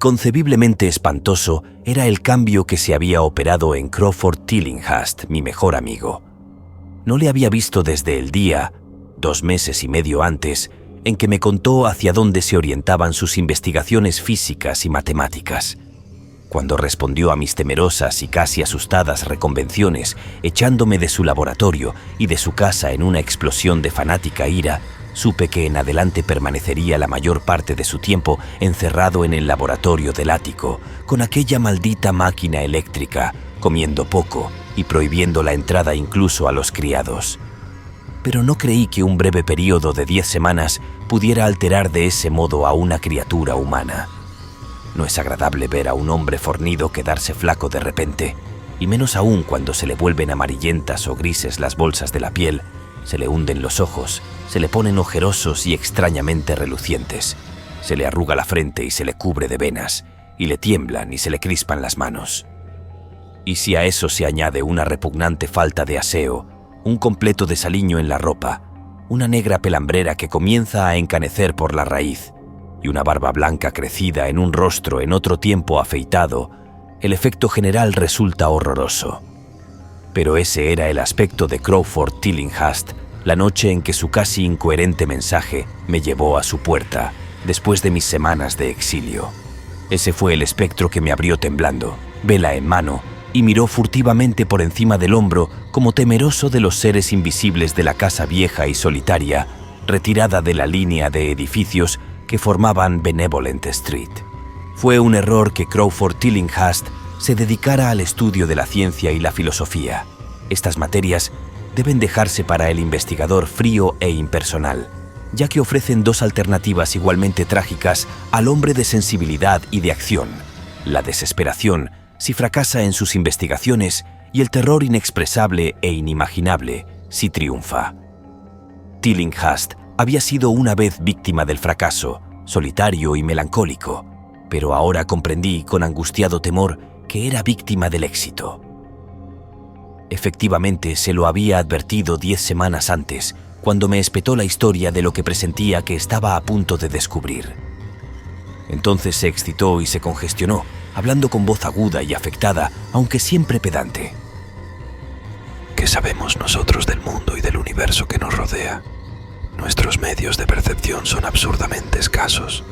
Inconcebiblemente espantoso era el cambio que se había operado en Crawford Tillinghast, mi mejor amigo. No le había visto desde el día, 2 meses y medio antes, en que me contó hacia dónde se orientaban sus investigaciones físicas y matemáticas. Cuando respondió a mis temerosas y casi asustadas reconvenciones, echándome de su laboratorio y de su casa en una explosión de fanática ira, supe que en adelante permanecería la mayor parte de su tiempo encerrado en el laboratorio del ático, con aquella maldita máquina eléctrica, comiendo poco y prohibiendo la entrada incluso a los criados. Pero no creí que un breve periodo de 10 semanas pudiera alterar de ese modo a una criatura humana. No es agradable ver a un hombre fornido quedarse flaco de repente, y menos aún cuando se le vuelven amarillentas o grises las bolsas de la piel, se le hunden los ojos, se le ponen ojerosos y extrañamente relucientes, se le arruga la frente y se le cubre de venas, y le tiemblan y se le crispan las manos. Y si a eso se añade una repugnante falta de aseo, un completo desaliño en la ropa, una negra pelambrera que comienza a encanecer por la raíz, y una barba blanca crecida en un rostro en otro tiempo afeitado, el efecto general resulta horroroso. Pero ese era el aspecto de Crawford Tillinghast la noche en que su casi incoherente mensaje me llevó a su puerta, después de mis semanas de exilio. Ese fue el espectro que me abrió temblando, vela en mano, y miró furtivamente por encima del hombro como temeroso de los seres invisibles de la casa vieja y solitaria, retirada de la línea de edificios que formaban Benevolent Street. Fue un error que Crawford Tillinghast se dedicara al estudio de la ciencia y la filosofía. Estas materias deben dejarse para el investigador frío e impersonal, ya que ofrecen 2 alternativas igualmente trágicas al hombre de sensibilidad y de acción: la desesperación si fracasa en sus investigaciones y el terror inexpresable e inimaginable si triunfa. Tillinghast había sido una vez víctima del fracaso, solitario y melancólico, pero ahora comprendí con angustiado temor que era víctima del éxito. Efectivamente, se lo había advertido 10 semanas antes, cuando me espetó la historia de lo que presentía que estaba a punto de descubrir. Entonces se excitó y se congestionó, hablando con voz aguda y afectada, aunque siempre pedante. ¿Qué sabemos nosotros del mundo y del universo que nos rodea? Nuestros medios de percepción son absurdamente escasos,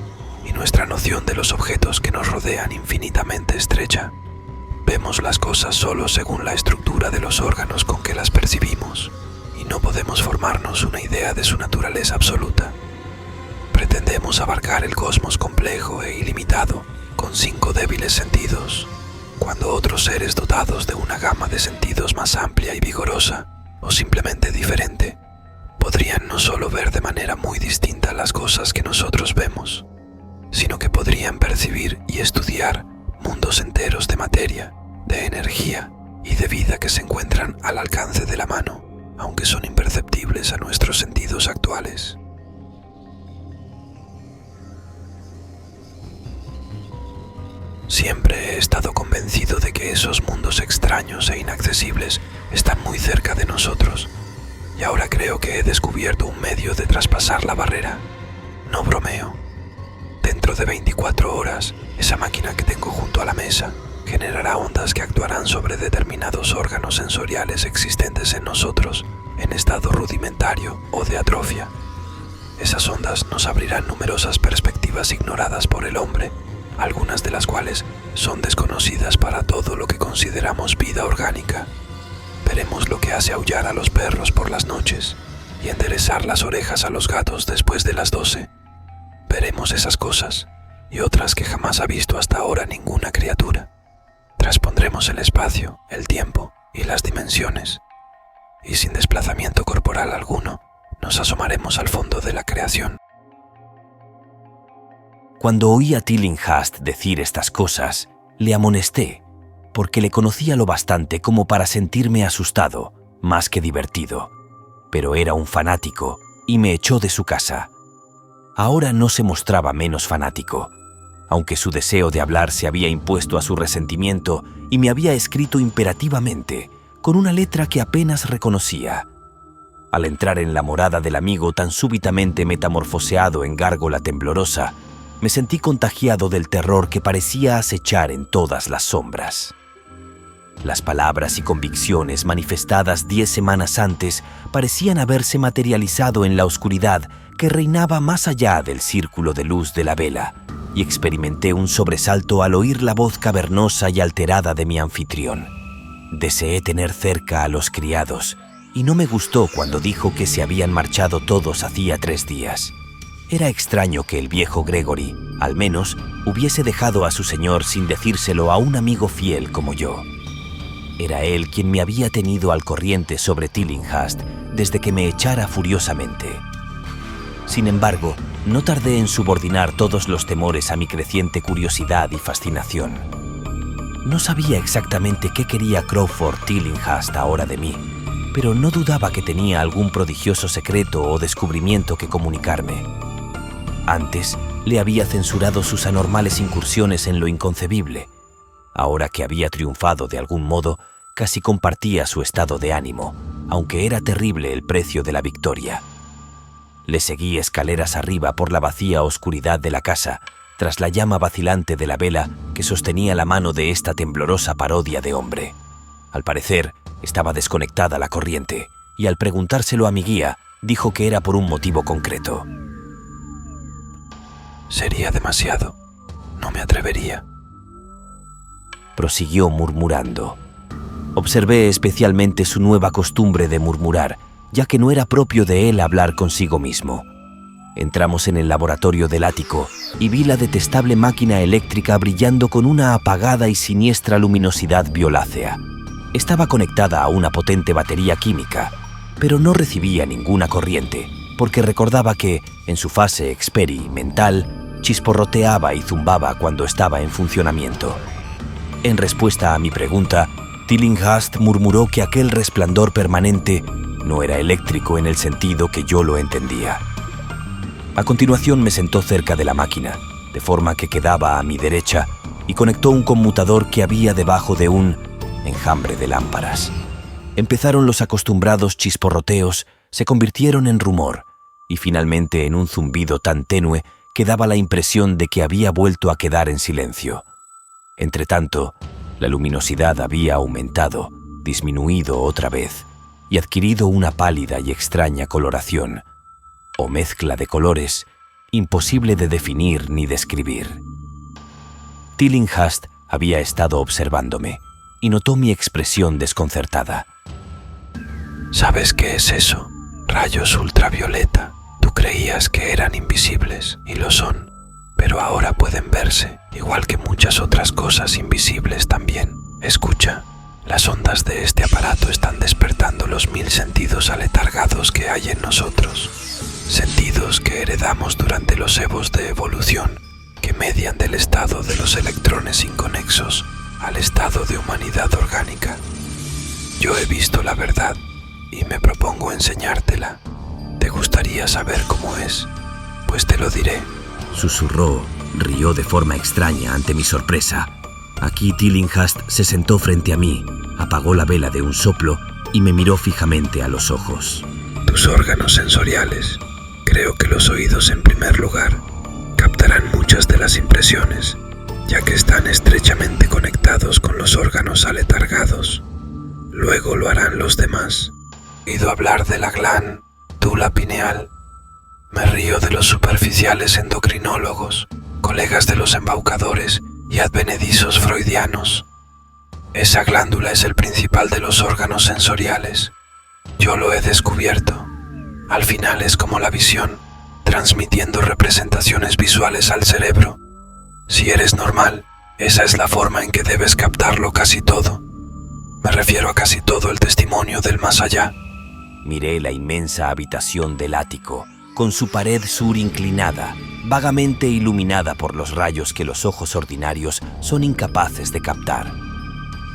y nuestra noción de los objetos que nos rodean infinitamente estrecha. Vemos las cosas solo según la estructura de los órganos con que las percibimos, y no podemos formarnos una idea de su naturaleza absoluta. Pretendemos abarcar el cosmos complejo e ilimitado con 5 débiles sentidos, cuando otros seres dotados de una gama de sentidos más amplia y vigorosa, o simplemente diferente, podrían no solo ver de manera muy distinta las cosas que nosotros vemos, sino que podrían percibir y estudiar mundos enteros de materia, de energía y de vida que se encuentran al alcance de la mano, aunque son imperceptibles a nuestros sentidos actuales. Siempre he estado convencido de que esos mundos extraños e inaccesibles están muy cerca de nosotros, y ahora creo que he descubierto un medio de traspasar la barrera. No bromeo. Dentro de 24 horas, esa máquina que tengo junto a la mesa generará ondas que actuarán sobre determinados órganos sensoriales existentes en nosotros en estado rudimentario o de atrofia. Esas ondas nos abrirán numerosas perspectivas ignoradas por el hombre, algunas de las cuales son desconocidas para todo lo que consideramos vida orgánica. Veremos lo que hace aullar a los perros por las noches y enderezar las orejas a los gatos después de las 12. Veremos esas cosas y otras que jamás ha visto hasta ahora ninguna criatura. Traspondremos el espacio, el tiempo y las dimensiones, y sin desplazamiento corporal alguno, nos asomaremos al fondo de la creación. Cuando oí a Tillinghast decir estas cosas, le amonesté, porque le conocía lo bastante como para sentirme asustado, más que divertido. Pero era un fanático y me echó de su casa. Ahora no se mostraba menos fanático, aunque su deseo de hablar se había impuesto a su resentimiento y me había escrito imperativamente, con una letra que apenas reconocía. Al entrar en la morada del amigo tan súbitamente metamorfoseado en gárgola temblorosa, me sentí contagiado del terror que parecía acechar en todas las sombras. Las palabras y convicciones manifestadas 10 semanas antes parecían haberse materializado en la oscuridad que reinaba más allá del círculo de luz de la vela, y experimenté un sobresalto al oír la voz cavernosa y alterada de mi anfitrión. Deseé tener cerca a los criados, y no me gustó cuando dijo que se habían marchado todos hacía 3 días. Era extraño que el viejo Gregory, al menos, hubiese dejado a su señor sin decírselo a un amigo fiel como yo. Era él quien me había tenido al corriente sobre Tillinghast desde que me echara furiosamente. Sin embargo, no tardé en subordinar todos los temores a mi creciente curiosidad y fascinación. No sabía exactamente qué quería Crawford Tillinghast ahora de mí, pero no dudaba que tenía algún prodigioso secreto o descubrimiento que comunicarme. Antes, le había censurado sus anormales incursiones en lo inconcebible. Ahora que había triunfado de algún modo, casi compartía su estado de ánimo, aunque era terrible el precio de la victoria. Le seguí escaleras arriba por la vacía oscuridad de la casa, tras la llama vacilante de la vela que sostenía la mano de esta temblorosa parodia de hombre. Al parecer, estaba desconectada la corriente, y al preguntárselo a mi guía, dijo que era por un motivo concreto. Sería demasiado. No me atrevería. Prosiguió murmurando. Observé especialmente su nueva costumbre de murmurar, ya que no era propio de él hablar consigo mismo. Entramos en el laboratorio del ático y vi la detestable máquina eléctrica brillando con una apagada y siniestra luminosidad violácea. Estaba conectada a una potente batería química, pero no recibía ninguna corriente, porque recordaba que, en su fase experimental, chisporroteaba y zumbaba cuando estaba en funcionamiento. En respuesta a mi pregunta, Tillinghast murmuró que aquel resplandor permanente no era eléctrico en el sentido que yo lo entendía. A continuación me sentó cerca de la máquina, de forma que quedaba a mi derecha, y conectó un conmutador que había debajo de un enjambre de lámparas. Empezaron los acostumbrados chisporroteos, se convirtieron en rumor, y finalmente en un zumbido tan tenue que daba la impresión de que había vuelto a quedar en silencio. Entretanto, la luminosidad había aumentado, disminuido otra vez, y adquirido una pálida y extraña coloración, o mezcla de colores, imposible de definir ni describir. Tillinghast había estado observándome, y notó mi expresión desconcertada. ¿Sabes qué es eso? Rayos ultravioleta. Tú creías que eran invisibles, y lo son, pero ahora pueden verse, igual que muchas otras cosas invisibles también. Escucha, las ondas de este aparato están despertando los 1000 sentidos aletargados que hay en nosotros. Sentidos que heredamos durante los evos de evolución, que median del estado de los electrones inconexos al estado de humanidad orgánica. Yo he visto la verdad y me propongo enseñártela. ¿Te gustaría saber cómo es? Pues te lo diré. Susurró, rió de forma extraña ante mi sorpresa. Aquí Tillinghast se sentó frente a mí, apagó la vela de un soplo y me miró fijamente a los ojos. Tus órganos sensoriales, creo que los oídos en primer lugar, captarán muchas de las impresiones, ya que están estrechamente conectados con los órganos aletargados. Luego lo harán los demás. He oído hablar de la glándula pineal. Me río de los superficiales endocrinólogos, colegas de los embaucadores y advenedizos freudianos. Esa glándula es el principal de los órganos sensoriales. Yo lo he descubierto. Al final es como la visión, transmitiendo representaciones visuales al cerebro. Si eres normal, esa es la forma en que debes captarlo casi todo. Me refiero a casi todo el testimonio del más allá. Miré la inmensa habitación del ático, con su pared sur inclinada, vagamente iluminada por los rayos que los ojos ordinarios son incapaces de captar.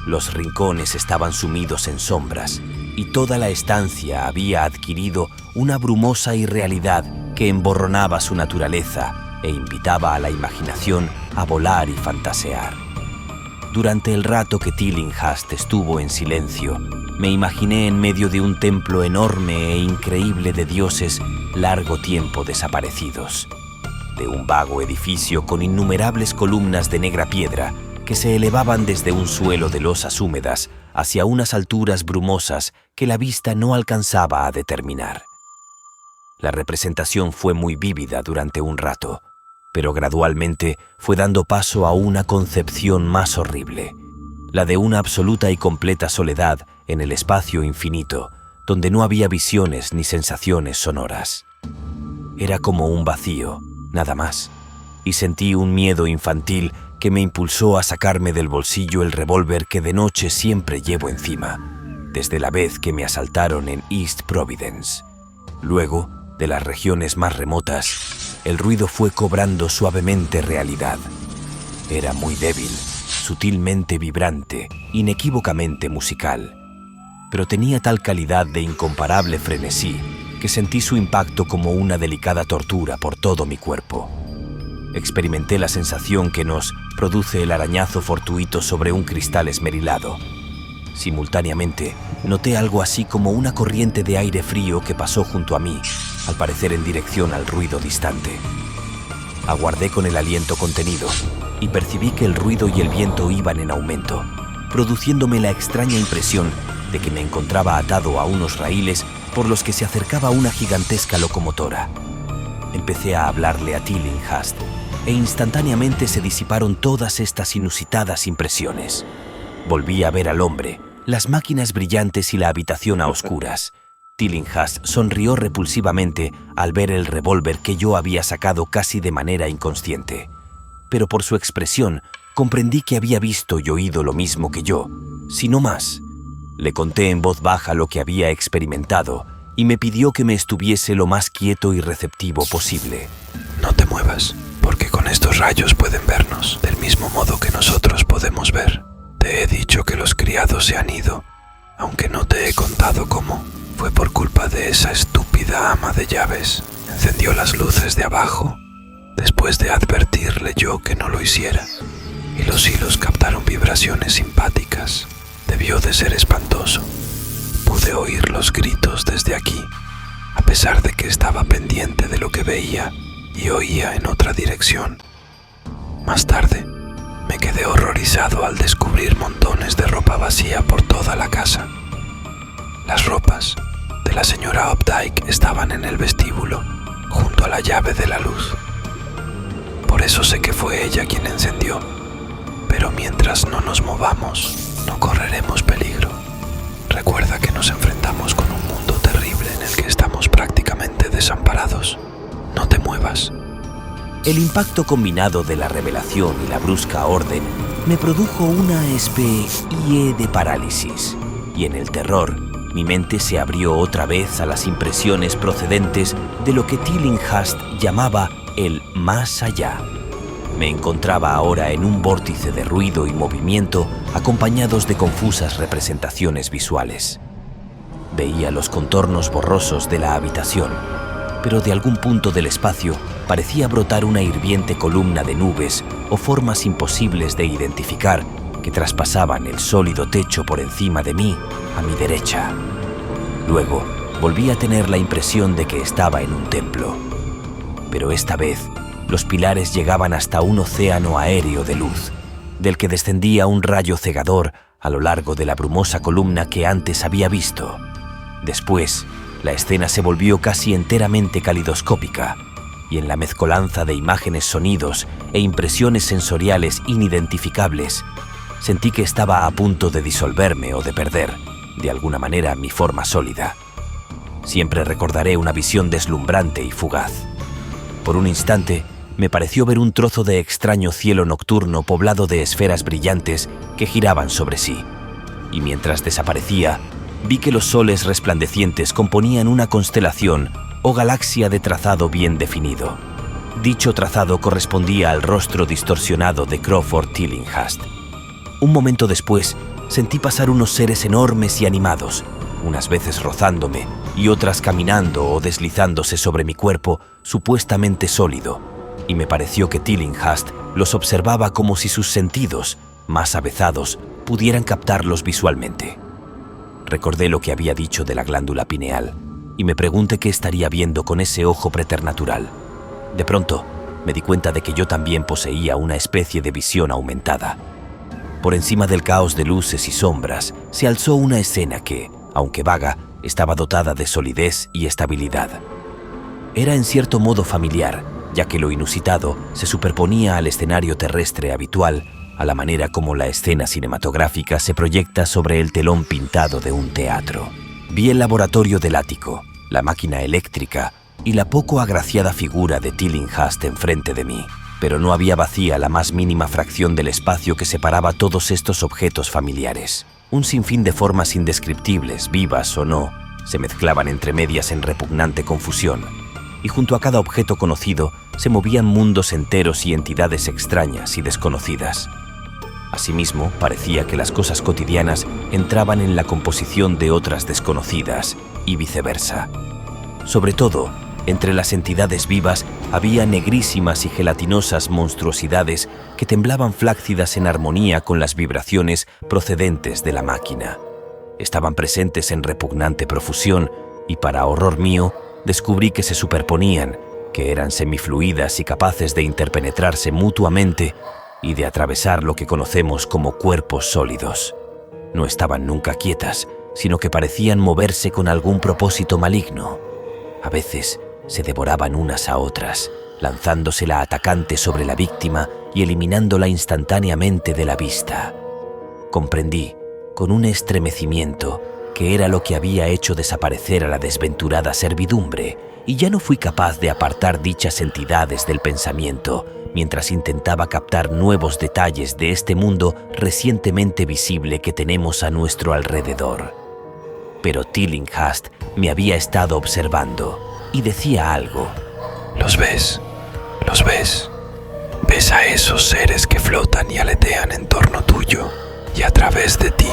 Los rincones estaban sumidos en sombras, y toda la estancia había adquirido una brumosa irrealidad que emborronaba su naturaleza e invitaba a la imaginación a volar y fantasear. Durante el rato que Tillinghast estuvo en silencio, me imaginé en medio de un templo enorme e increíble de dioses largo tiempo desaparecidos. de un vago edificio con innumerables columnas de negra piedra que se elevaban desde un suelo de losas húmedas hacia unas alturas brumosas que la vista no alcanzaba a determinar. La representación fue muy vívida durante un rato, pero gradualmente fue dando paso a una concepción más horrible, la de una absoluta y completa soledad en el espacio infinito, donde no había visiones ni sensaciones sonoras. Era como un vacío, nada más, y sentí un miedo infantil que me impulsó a sacarme del bolsillo el revólver que de noche siempre llevo encima, desde la vez que me asaltaron en East Providence. Luego, de las regiones más remotas, el ruido fue cobrando suavemente realidad. Era muy débil, sutilmente vibrante, inequívocamente musical, pero tenía tal calidad de incomparable frenesí que sentí su impacto como una delicada tortura por todo mi cuerpo. Experimenté la sensación que nos produce el arañazo fortuito sobre un cristal esmerilado. Simultáneamente, noté algo así como una corriente de aire frío que pasó junto a mí, al parecer en dirección al ruido distante. Aguardé con el aliento contenido y percibí que el ruido y el viento iban en aumento, produciéndome la extraña impresión de que me encontraba atado a unos raíles por los que se acercaba una gigantesca locomotora. Empecé a hablarle a Tillinghast e instantáneamente se disiparon todas estas inusitadas impresiones. Volví a ver al hombre, las máquinas brillantes y la habitación a oscuras. Tillinghast sonrió repulsivamente al ver el revólver que yo había sacado casi de manera inconsciente. Pero por su expresión comprendí que había visto y oído lo mismo que yo, si no más. Le conté en voz baja lo que había experimentado y me pidió que me estuviese lo más quieto y receptivo posible. No te muevas, porque con estos rayos pueden vernos, del mismo modo que nosotros podemos ver. Te he dicho que los criados se han ido, aunque no te he contado cómo. Fue por culpa de esa estúpida ama de llaves. Encendió las luces de abajo, después de advertirle yo que no lo hiciera, y los hilos captaron vibraciones simpáticas. Debió de ser espantoso. Pude oír los gritos desde aquí, a pesar de que estaba pendiente de lo que veía y oía en otra dirección. Más tarde, me quedé horrorizado al descubrir montones de ropa vacía por toda la casa. Las ropas de la señora Opdyke estaban en el vestíbulo, junto a la llave de la luz. Por eso sé que fue ella quien encendió. Pero mientras no nos movamos, no correremos peligro. Recuerda que nos enfrentamos con un mundo terrible en el que estamos prácticamente desamparados. No te muevas. El impacto combinado de la revelación y la brusca orden me produjo una especie de parálisis, y en el terror mi mente se abrió otra vez a las impresiones procedentes de lo que Tillinghast llamaba el más allá. Me encontraba ahora en un vórtice de ruido y movimiento acompañados de confusas representaciones visuales. Veía los contornos borrosos de la habitación, pero de algún punto del espacio parecía brotar una hirviente columna de nubes o formas imposibles de identificar que traspasaban el sólido techo por encima de mí a mi derecha. Luego volví a tener la impresión de que estaba en un templo, pero esta vez los pilares llegaban hasta un océano aéreo de luz, del que descendía un rayo cegador a lo largo de la brumosa columna que antes había visto. Después, la escena se volvió casi enteramente calidoscópica, y en la mezcolanza de imágenes, sonidos e impresiones sensoriales inidentificables, sentí que estaba a punto de disolverme o de perder, de alguna manera, mi forma sólida. Siempre recordaré una visión deslumbrante y fugaz. Por un instante, me pareció ver un trozo de extraño cielo nocturno poblado de esferas brillantes que giraban sobre sí, y mientras desaparecía, vi que los soles resplandecientes componían una constelación o galaxia de trazado bien definido. Dicho trazado correspondía al rostro distorsionado de Crawford Tillinghast. Un momento después, sentí pasar unos seres enormes y animados, unas veces rozándome y otras caminando o deslizándose sobre mi cuerpo supuestamente sólido, y me pareció que Tillinghast los observaba como si sus sentidos, más avezados, pudieran captarlos visualmente. Recordé lo que había dicho de la glándula pineal y me pregunté qué estaría viendo con ese ojo preternatural. De pronto, me di cuenta de que yo también poseía una especie de visión aumentada. Por encima del caos de luces y sombras, se alzó una escena que, aunque vaga, estaba dotada de solidez y estabilidad. Era en cierto modo familiar, ya que lo inusitado se superponía al escenario terrestre habitual, a la manera como la escena cinematográfica se proyecta sobre el telón pintado de un teatro. Vi el laboratorio del ático, la máquina eléctrica y la poco agraciada figura de Tillinghast enfrente de mí, pero no había vacía la más mínima fracción del espacio que separaba todos estos objetos familiares. Un sinfín de formas indescriptibles, vivas o no, se mezclaban entre medias en repugnante confusión, y junto a cada objeto conocido se movían mundos enteros y entidades extrañas y desconocidas. Asimismo, parecía que las cosas cotidianas entraban en la composición de otras desconocidas y viceversa. Sobre todo, entre las entidades vivas había negrísimas y gelatinosas monstruosidades que temblaban flácidas en armonía con las vibraciones procedentes de la máquina. Estaban presentes en repugnante profusión y, para horror mío, descubrí que se superponían, que eran semifluidas y capaces de interpenetrarse mutuamente y de atravesar lo que conocemos como cuerpos sólidos. No estaban nunca quietas, sino que parecían moverse con algún propósito maligno. A veces se devoraban unas a otras, lanzándose la atacante sobre la víctima y eliminándola instantáneamente de la vista. Comprendí, con un estremecimiento, que era lo que había hecho desaparecer a la desventurada servidumbre, y ya no fui capaz de apartar dichas entidades del pensamiento, mientras intentaba captar nuevos detalles de este mundo recientemente visible que tenemos a nuestro alrededor. Pero Tillinghast me había estado observando y decía algo. ¿Los ves? ¿Los ves? ¿Ves a esos seres que flotan y aletean en torno tuyo y a través de ti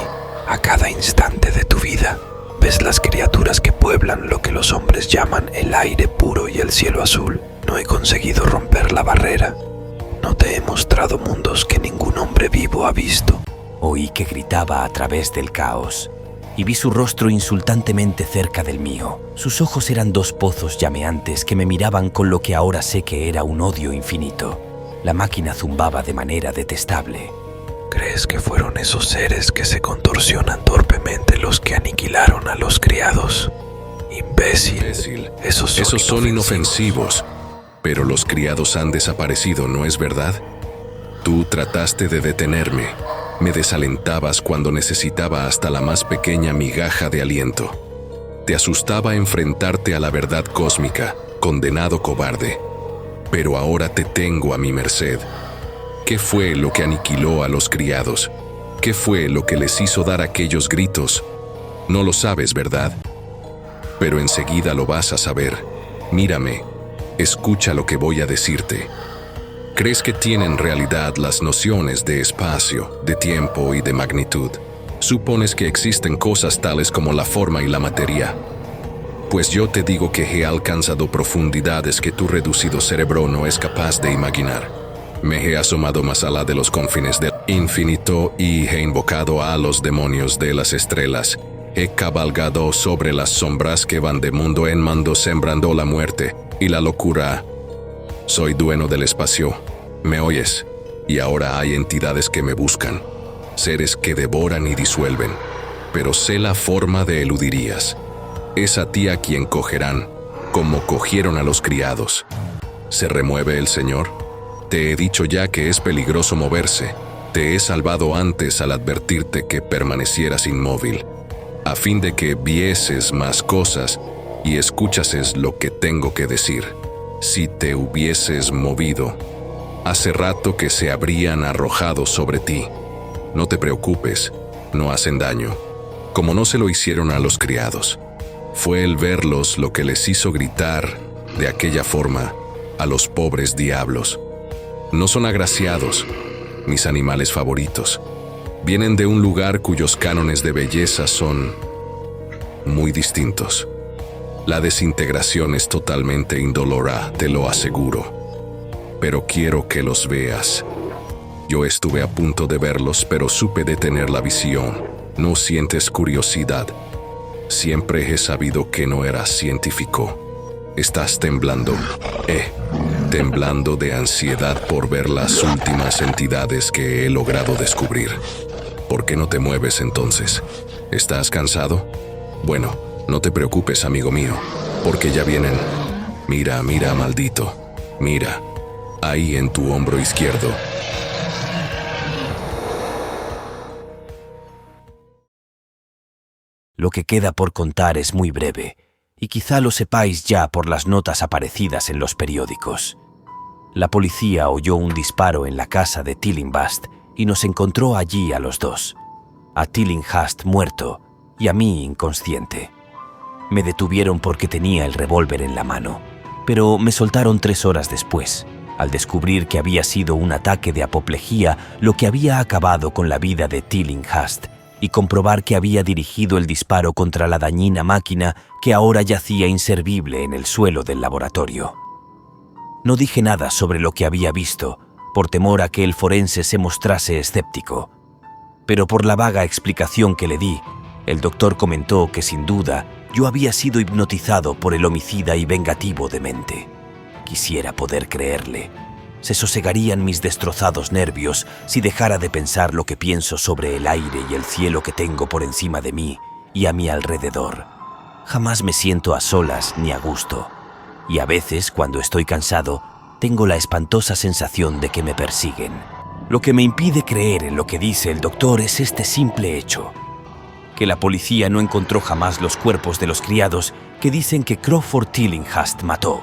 a cada instante de tu vida? ¿Ves las criaturas que pueblan lo que los hombres llaman el aire puro y el cielo azul? No he conseguido romper la barrera. No te he mostrado mundos que ningún hombre vivo ha visto. Oí que gritaba a través del caos, y vi su rostro insultantemente cerca del mío. Sus ojos eran dos pozos llameantes que me miraban con lo que ahora sé que era un odio infinito. La máquina zumbaba de manera detestable. ¿Crees que fueron esos seres que se contorsionan torpemente los que aniquilaron a los criados? Imbécil. Esos son inofensivos. Pero los criados han desaparecido, ¿no es verdad? Tú trataste de detenerme. Me desalentabas cuando necesitaba hasta la más pequeña migaja de aliento. Te asustaba enfrentarte a la verdad cósmica, condenado cobarde. Pero ahora te tengo a mi merced. ¿Qué fue lo que aniquiló a los criados? ¿Qué fue lo que les hizo dar aquellos gritos? No lo sabes, ¿verdad? Pero enseguida lo vas a saber. Mírame. Escucha lo que voy a decirte. ¿Crees que tienen realidad las nociones de espacio, de tiempo y de magnitud? Supones que existen cosas tales como la forma y la materia. Pues yo te digo que he alcanzado profundidades que tu reducido cerebro no es capaz de imaginar. Me he asomado más allá de los confines del infinito y he invocado a los demonios de las estrellas. He cabalgado sobre las sombras que van de mundo en mundo sembrando la muerte y la locura. Soy dueño del espacio. ¿Me oyes? Y ahora hay entidades que me buscan. Seres que devoran y disuelven. Pero sé la forma de eludirías. Es a ti a quien cogerán, como cogieron a los criados. ¿Se remueve el Señor? Te he dicho ya que es peligroso moverse. Te he salvado antes al advertirte que permanecieras inmóvil, a fin de que vieses más cosas y escuchases lo que tengo que decir. Si te hubieses movido, hace rato que se habrían arrojado sobre ti. No te preocupes, no hacen daño, como no se lo hicieron a los criados. Fue el verlos lo que les hizo gritar de aquella forma a los pobres diablos. No son agraciados, mis animales favoritos. Vienen de un lugar cuyos cánones de belleza son muy distintos. La desintegración es totalmente indolora, te lo aseguro. Pero quiero que los veas. Yo estuve a punto de verlos, pero supe detener la visión. ¿No sientes curiosidad? Siempre he sabido que no eras científico. Estás temblando. temblando de ansiedad por ver las últimas entidades que he logrado descubrir. ¿Por qué no te mueves entonces? ¿Estás cansado? Bueno, no te preocupes, amigo mío, porque ya vienen. Mira, mira, maldito. Mira, ahí en tu hombro izquierdo. Lo que queda por contar es muy breve, y quizá lo sepáis ya por las notas aparecidas en los periódicos. La policía oyó un disparo en la casa de Tillinghast y nos encontró allí a los dos, a Tillinghast muerto y a mí inconsciente. Me detuvieron porque tenía el revólver en la mano, pero me soltaron 3 horas después, al descubrir que había sido un ataque de apoplejía lo que había acabado con la vida de Tillinghast, y comprobar que había dirigido el disparo contra la dañina máquina que ahora yacía inservible en el suelo del laboratorio. No dije nada sobre lo que había visto, por temor a que el forense se mostrase escéptico. Pero por la vaga explicación que le di, el doctor comentó que sin duda yo había sido hipnotizado por el homicida y vengativo demente. Quisiera poder creerle. Se sosegarían mis destrozados nervios si dejara de pensar lo que pienso sobre el aire y el cielo que tengo por encima de mí y a mi alrededor. Jamás me siento a solas ni a gusto, y a veces, cuando estoy cansado, tengo la espantosa sensación de que me persiguen. Lo que me impide creer en lo que dice el doctor es este simple hecho: que la policía no encontró jamás los cuerpos de los criados que dicen que Crawford Tillinghast mató.